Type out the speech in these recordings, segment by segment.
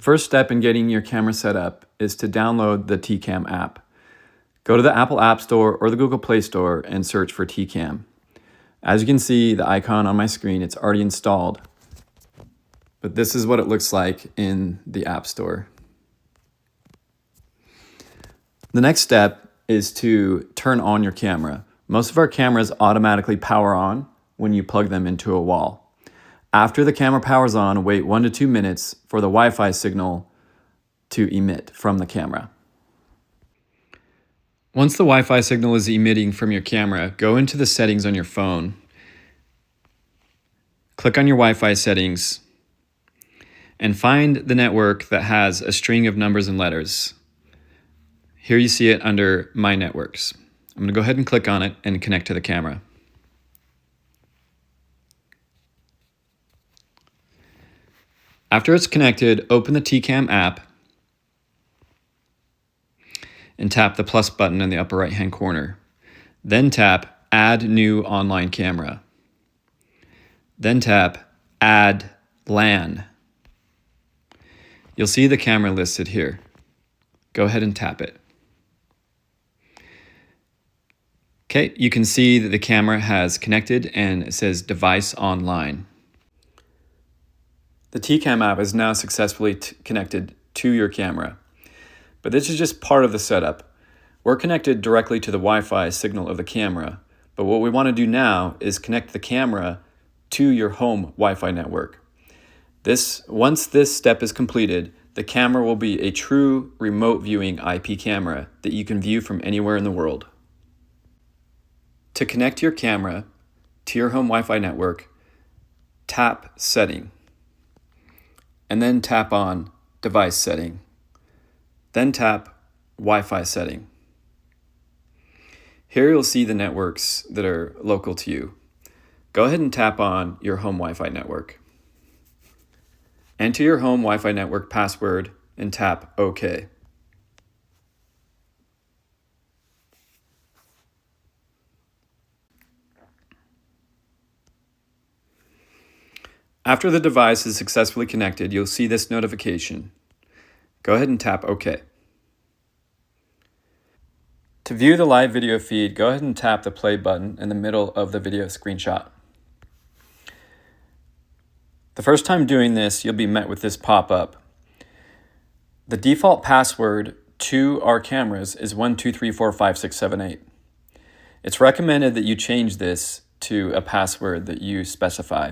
first step in getting your camera set up is to download the TCAM app. Go to the Apple App Store or the Google Play Store and search for TCAM. As you can see, the icon on my screen, it's already installed. But this is what it looks like in the App Store. The next step is to turn on your camera. Most of our cameras automatically power on when you plug them into a wall. After the camera powers on, wait 1 to 2 minutes for the Wi-Fi signal to emit from the camera. Once the Wi-Fi signal is emitting from your camera, go into the settings on your phone. Click on your Wi-Fi settings and find the network that has a string of numbers and letters. Here you see it under My Networks. I'm going to go ahead and click on it and connect to the camera. After it's connected, open the TCAM app and tap the plus button in the upper right-hand corner. Then tap Add New Online Camera. Then tap Add LAN. You'll see the camera listed here. Go ahead and tap it. Okay, you can see that the camera has connected and it says Device Online. The TCAM app is now successfully connected to your camera. But this is just part of the setup. We're connected directly to the Wi-Fi signal of the camera, but what we want to do now is connect the camera to your home Wi-Fi network. Once this step is completed, the camera will be a true remote viewing IP camera that you can view from anywhere in the world. To connect your camera to your home Wi-Fi network, tap Setting, and then tap on Device Setting. Then tap Wi-Fi Setting. Here you'll see the networks that are local to you. Go ahead and tap on your home Wi-Fi network. Enter your home Wi-Fi network password and tap OK. After the device is successfully connected, you'll see this notification. Go ahead and tap OK. To view the live video feed, go ahead and tap the play button in the middle of the video screenshot. The first time doing this, you'll be met with this pop-up. The default password to our cameras is 123456778. It's recommended that you change this to a password that you specify.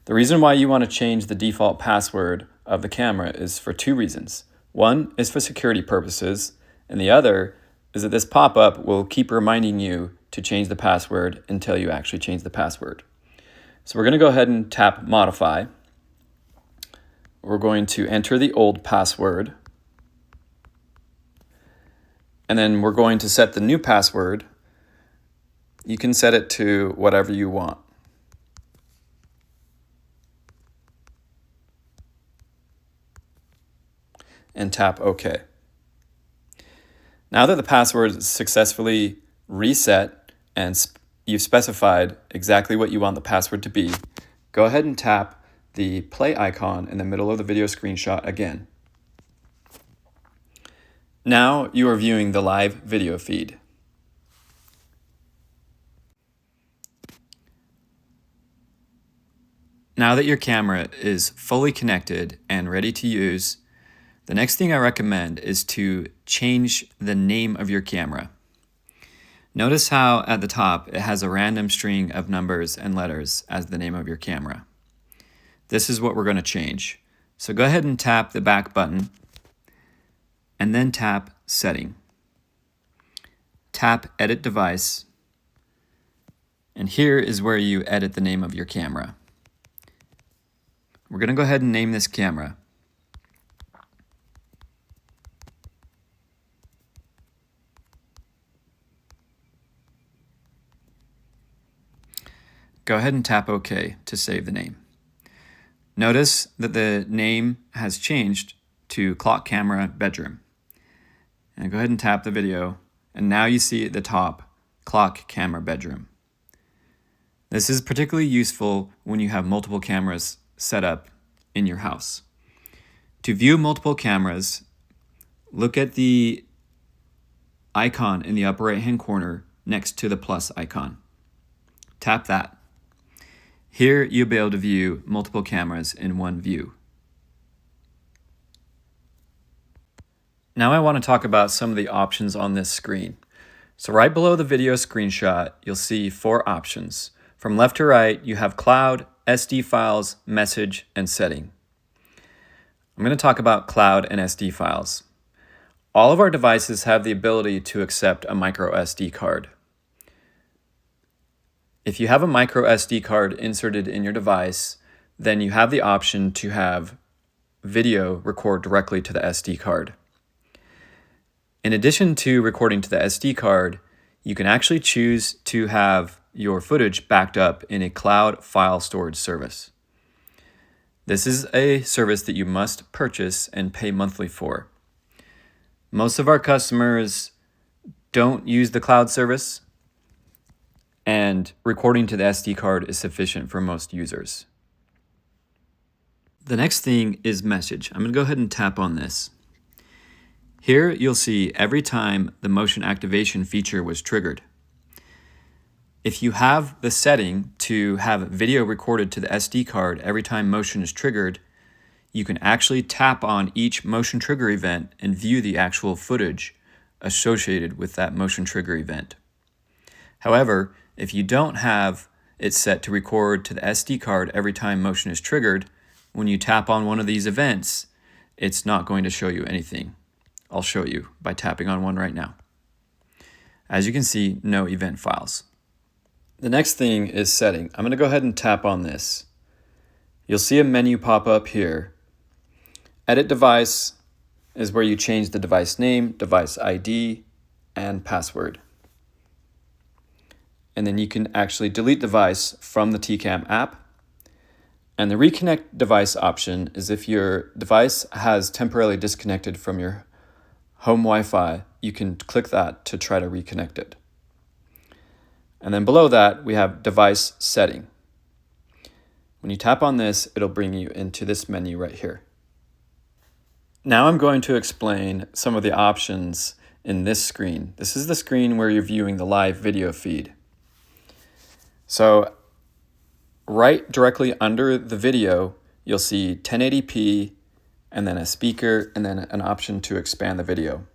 The reason why you want to change the default password of the camera is for 2 reasons. One is for security purposes, and the other is that this pop-up will keep reminding you to change the password until you actually change the password. So we're going to go ahead and tap Modify. We're going to enter the old password, and then we're going to set the new password. You can set it to whatever you want. And tap OK. Now that the password is successfully reset and you've specified exactly what you want the password to be, go ahead and tap the play icon in the middle of the video screenshot again. Now you are viewing the live video feed. Now that your camera is fully connected and ready to use, the next thing I recommend is to change the name of your camera. Notice how at the top it has a random string of numbers and letters as the name of your camera. This is what we're going to change. So go ahead and tap the back button and then tap Setting. Tap Edit Device, and here is where you edit the name of your camera. We're going to go ahead and name this camera. Go ahead and tap OK to save the name. Notice that the name has changed to Clock Camera Bedroom. And go ahead and tap the video, and now you see at the top, Clock Camera Bedroom. This is particularly useful when you have multiple cameras set up in your house. To view multiple cameras, look at the icon in the upper right-hand corner next to the plus icon. Tap that. Here you'll be able to view multiple cameras in one view. Now I want to talk about some of the options on this screen. So right below the video screenshot, you'll see 4 options. From left to right, you have cloud, SD files, message, and setting. I'm going to talk about cloud and SD files. All of our devices have the ability to accept a micro SD card. If you have a micro SD card inserted in your device, then you have the option to have video record directly to the SD card. In addition to recording to the SD card, you can actually choose to have your footage backed up in a cloud file storage service. This is a service that you must purchase and pay monthly for. Most of our customers don't use the cloud service, and recording to the SD card is sufficient for most users. The next thing is message. I'm going to go ahead and tap on this. Here you'll see every time the motion activation feature was triggered. If you have the setting to have video recorded to the SD card every time motion is triggered, you can actually tap on each motion trigger event and view the actual footage associated with that motion trigger event. However, if you don't have it set to record to the SD card every time motion is triggered, when you tap on one of these events, it's not going to show you anything. I'll show you by tapping on one right now. As you can see, no event files. The next thing is setting. I'm going to go ahead and tap on this. You'll see a menu pop up here. Edit device is where you change the device name, device ID, and password. And then you can actually delete device from the TCAM app. And the reconnect device option is if your device has temporarily disconnected from your home Wi-Fi, you can click that to try to reconnect it. And then below that, we have device setting. When you tap on this, it'll bring you into this menu right here. Now I'm going to explain some of the options in this screen. This is the screen where you're viewing the live video feed. So right directly under the video, you'll see 1080p, and then a speaker, and then an option to expand the video.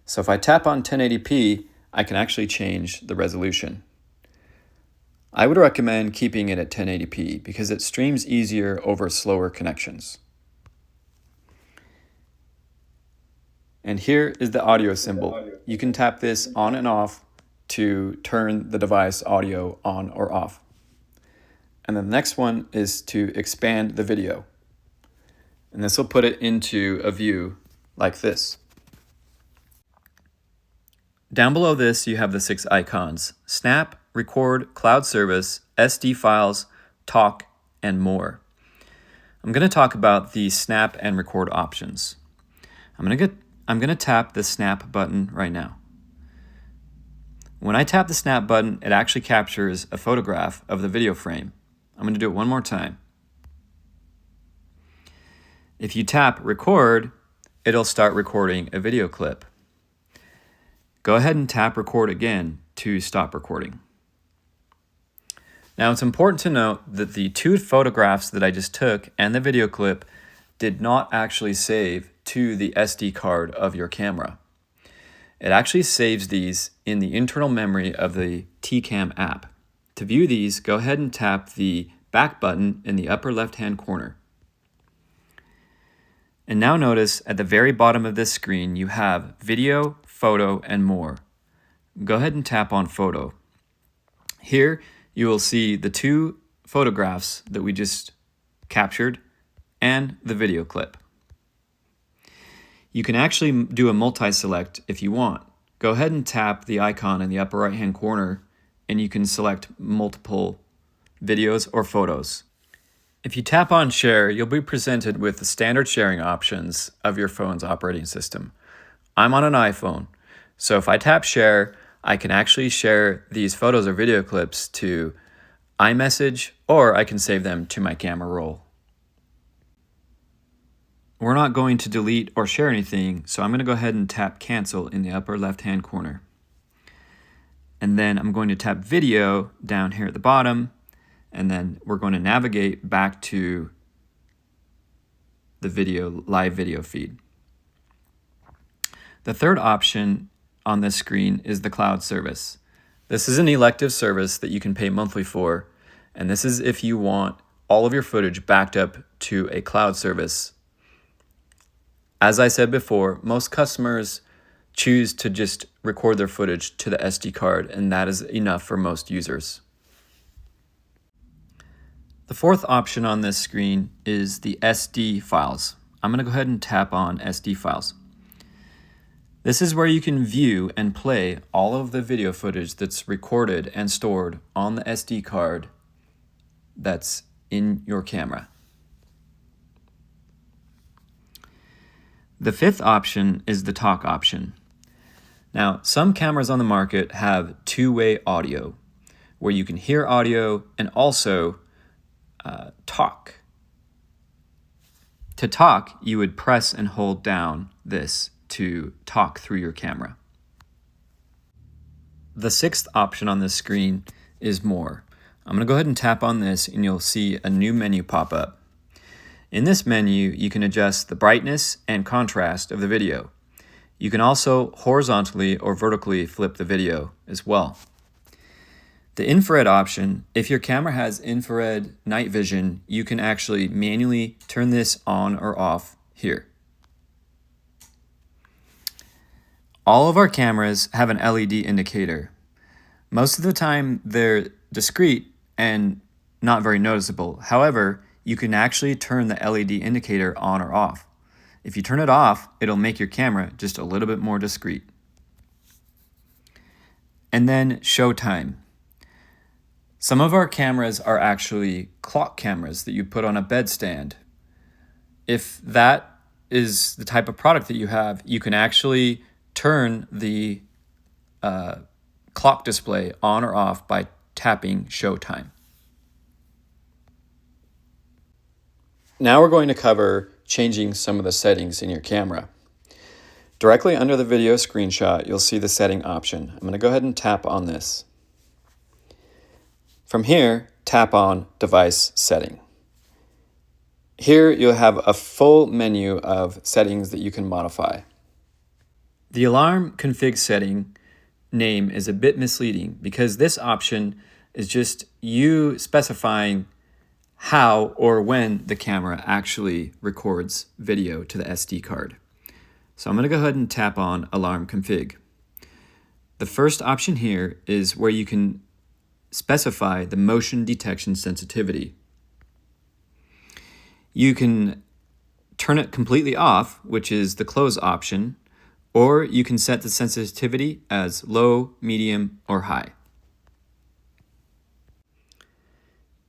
So if I tap on 1080p, I can actually change the resolution. I would recommend keeping it at 1080p because it streams easier over slower connections. And here is the audio symbol. You can tap this on and off to turn the device audio on or off. And then the next one is to expand the video. And this will put it into a view like this. Down below this, you have the 6 icons: Snap, Record, Cloud Service, SD Files, Talk, and more. I'm going to talk about the Snap and Record options. I'm going to tap the Snap button right now. When I tap the Snap button, it actually captures a photograph of the video frame. I'm going to do it one more time. If you tap Record, it'll start recording a video clip. Go ahead and tap Record again to stop recording. Now it's important to note that the 2 photographs that I just took and the video clip did not actually save to the SD card of your camera. It actually saves these in the internal memory of the TCAM app. To view these, go ahead and tap the back button in the upper left-hand corner. And now notice at the very bottom of this screen, you have video, photo, and more. Go ahead and tap on photo. Here, you will see the 2 photographs that we just captured and the video clip. You can actually do a multi-select if you want. Go ahead and tap the icon in the upper right-hand corner and you can select multiple videos or photos. If you tap on share, you'll be presented with the standard sharing options of your phone's operating system. I'm on an iPhone, so if I tap share, I can actually share these photos or video clips to iMessage, or I can save them to my camera roll. we're not going to delete or share anything, so I'm going to go ahead and tap cancel in the upper left-hand corner. And then I'm going to tap video down here at the bottom, and then we're going to navigate back to the live video feed. The third option on this screen is the cloud service. This is an elective service that you can pay monthly for, and this is if you want all of your footage backed up to a cloud service. As I said before, most customers choose to just record their footage to the SD card, and that is enough for most users. The fourth option on this screen is the SD files. I'm going to go ahead and tap on SD files. This is where you can view and play all of the video footage that's recorded and stored on the SD card that's in your camera. The fifth option is the talk option. Now, some cameras on the market have two-way audio, where you can hear audio and also talk. To talk, you would press and hold down this to talk through your camera. The sixth option on this screen is More. I'm going to go ahead and tap on this and you'll see a new menu pop up. In this menu, you can adjust the brightness and contrast of the video. You can also horizontally or vertically flip the video as well. The infrared option, if your camera has infrared night vision, you can actually manually turn this on or off here. All of our cameras have an LED indicator. Most of the time they're discrete and not very noticeable. However, you can actually turn the LED indicator on or off. If you turn it off, it'll make your camera just a little bit more discreet. And then show time. Some of our cameras are actually clock cameras that you put on a bedstand. If that is the type of product that you have, you can actually turn the clock display on or off by tapping show time. Now we're going to cover changing some of the settings in your camera. Directly under the video screenshot, you'll see the setting option. I'm going to go ahead and tap on this. From here, tap on Device Setting. Here you'll have a full menu of settings that you can modify. The alarm config setting name is a bit misleading because this option is just you specifying how or when the camera actually records video to the SD card. So I'm going to go ahead and tap on Alarm Config. The first option here is where you can specify the motion detection sensitivity. You can turn it completely off, which is the close option, or you can set the sensitivity as low, medium, or high.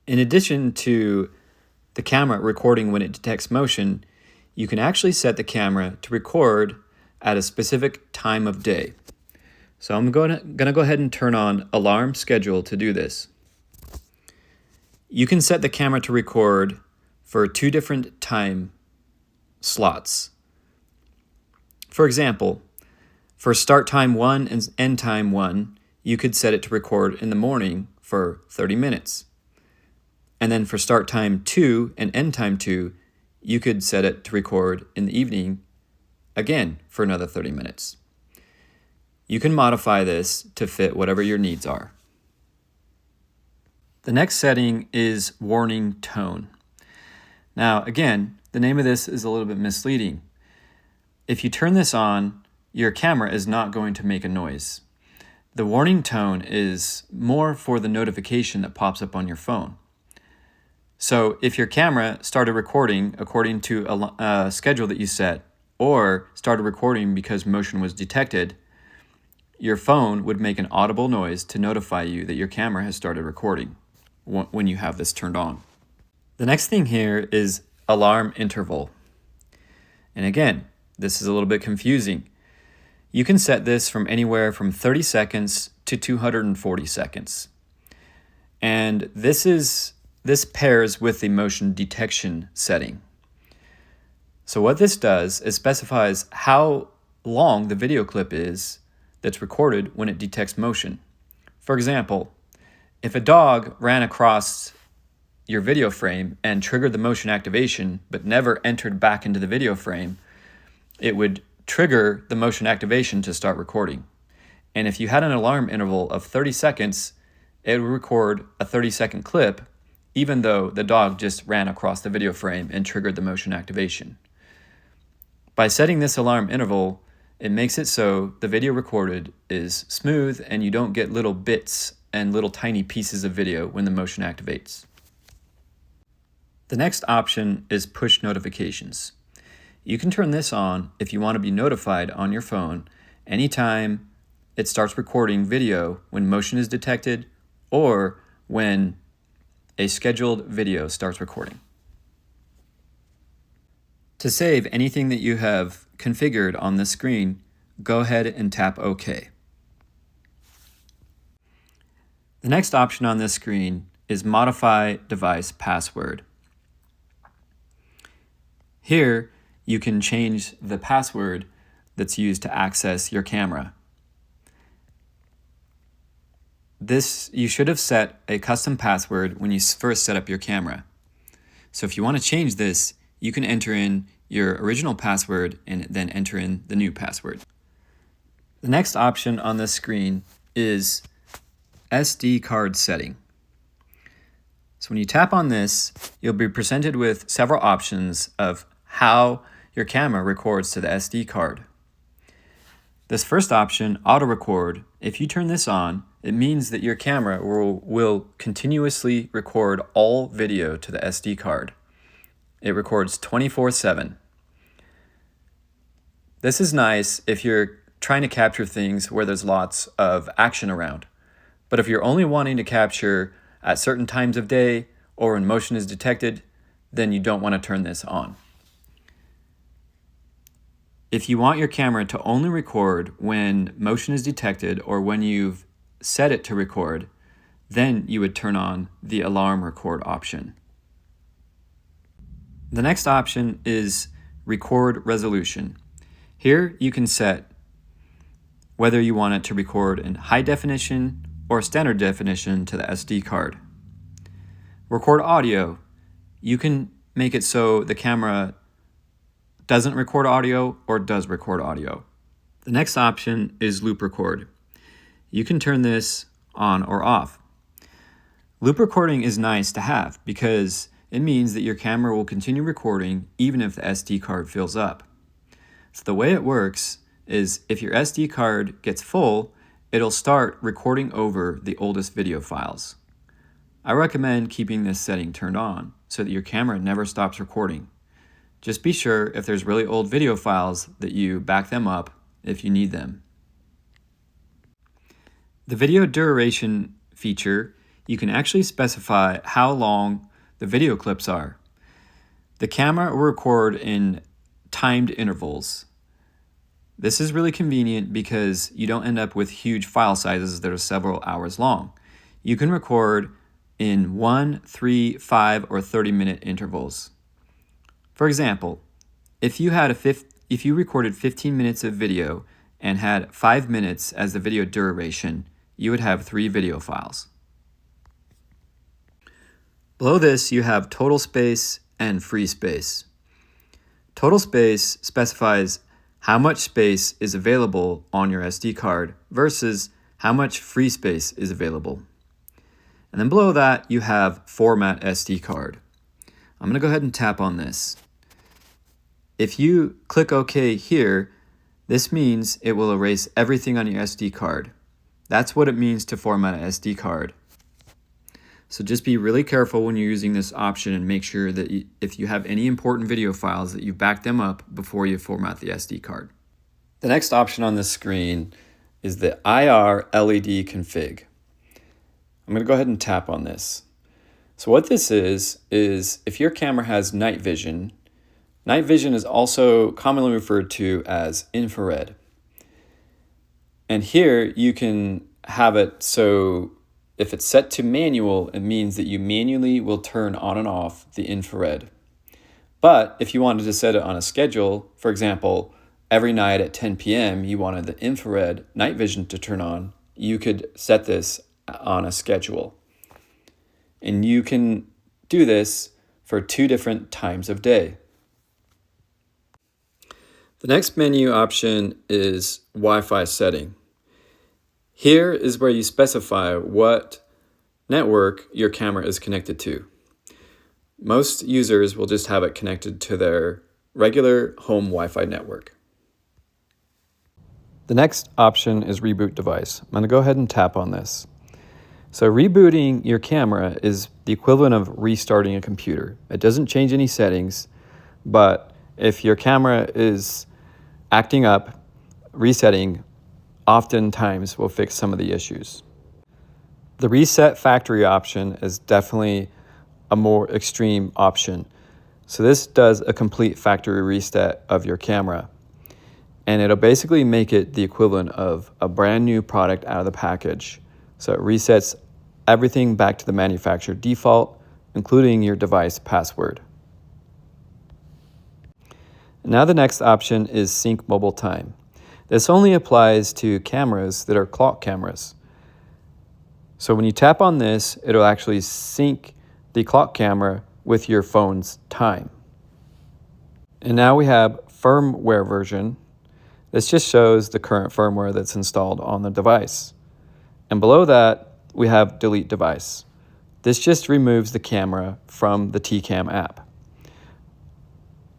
In addition to the camera recording when it detects motion, you can actually set the camera to record at a specific time of day. So I'm going to go ahead and turn on Alarm Schedule to do this. You can set the camera to record for 2 different time slots. For example, for start time 1 and end time 1, you could set it to record in the morning for 30 minutes. And then for start time 2 and end time 2, you could set it to record in the evening, again, for another 30 minutes. You can modify this to fit whatever your needs are. The next setting is Warning Tone. Now, again, the name of this is a little bit misleading. If you turn this on, your camera is not going to make a noise. The warning tone is more for the notification that pops up on your phone. So if your camera started recording according to a schedule that you set, or started recording because motion was detected, your phone would make an audible noise to notify you that your camera has started recording when you have this turned on. The next thing here is alarm interval. And again, this is a little bit confusing. You can set this from anywhere from 30 seconds to 240 seconds. And this pairs with the motion detection setting. So what this does is specifies how long the video clip is that's recorded when it detects motion. For example, if a dog ran across your video frame and triggered the motion activation but never entered back into the video frame, it would trigger the motion activation to start recording. And if you had an alarm interval of 30 seconds, it would record a 30-second clip even though the dog just ran across the video frame and triggered the motion activation. By setting this alarm interval, it makes it so the video recorded is smooth and you don't get little bits and little tiny pieces of video when the motion activates. The next option is push notifications. You can turn this on if you want to be notified on your phone anytime it starts recording video when motion is detected or when a scheduled video starts recording. To save anything that you have configured on this screen, go ahead and tap OK. The next option on this screen is Modify Device Password. Here, you can change the password that's used to access your camera. You should have set a custom password when you first set up your camera. So if you want to change this, you can enter in your original password and then enter in the new password. The next option on this screen is SD card setting. So when you tap on this, you'll be presented with several options of how your camera records to the SD card. This first option, auto record, if you turn this on, it means that your camera will continuously record all video to the SD card. It records 24/7. This is nice if you're trying to capture things where there's lots of action around. But if you're only wanting to capture at certain times of day or when motion is detected, then you don't want to turn this on. If you want your camera to only record when motion is detected or when you've set it to record, then you would turn on the alarm record option. The next option is record resolution. Here you can set whether you want it to record in high definition or standard definition to the SD card. Record audio, you can make it so the camera doesn't record audio or does record audio. The next option is loop record. You can turn this on or off. Loop recording is nice to have because it means that your camera will continue recording even if the SD card fills up. So the way it works is if your SD card gets full, it'll start recording over the oldest video files. I recommend keeping this setting turned on so that your camera never stops recording. Just be sure if there's really old video files that you back them up if you need them. The video duration feature, you can actually specify how long the video clips are. The camera will record in timed intervals. This is really convenient because you don't end up with huge file sizes that are several hours long. You can record in 1, 3, 5, or 30-minute intervals. For example, if you recorded 15 minutes of video and had 5 minutes as the video duration, you would have 3 video files. Below this, you have total space and free space. Total space specifies how much space is available on your SD card versus how much free space is available. And then below that, you have format SD card. I'm going to go ahead and tap on this. If you click OK here, this means it will erase everything on your SD card. That's what it means to format an SD card. So just be really careful when you're using this option and make sure that if you have any important video files that you back them up before you format the SD card. The next option on this screen is the IR LED config. I'm going to go ahead and tap on this. So what this is if your camera has night vision is also commonly referred to as infrared. And here you can have it so if it's set to manual, it means that you manually will turn on and off the infrared. But if you wanted to set it on a schedule, for example, every night at 10 p.m. you wanted the infrared night vision to turn on, you could set this on a schedule. And you can do this for 2 different times of day. The next menu option is Wi-Fi setting. Here is where you specify what network your camera is connected to. Most users will just have it connected to their regular home Wi-Fi network. The next option is Reboot device. I'm going to go ahead and tap on this. So rebooting your camera is the equivalent of restarting a computer. It doesn't change any settings, but if your camera is acting up, resetting oftentimes will fix some of the issues. The reset factory option is definitely a more extreme option. So this does a complete factory reset of your camera. And it'll basically make it the equivalent of a brand new product out of the package. So it resets everything back to the manufacturer default, including your device password. Now the next option is sync mobile time. This only applies to cameras that are clock cameras. So when you tap on this, it'll actually sync the clock camera with your phone's time. And now we have firmware version. This just shows the current firmware that's installed on the device. And below that, we have delete device. This just removes the camera from the TCAM app.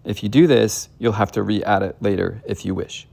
If you do this, you'll have to re-add it later if you wish.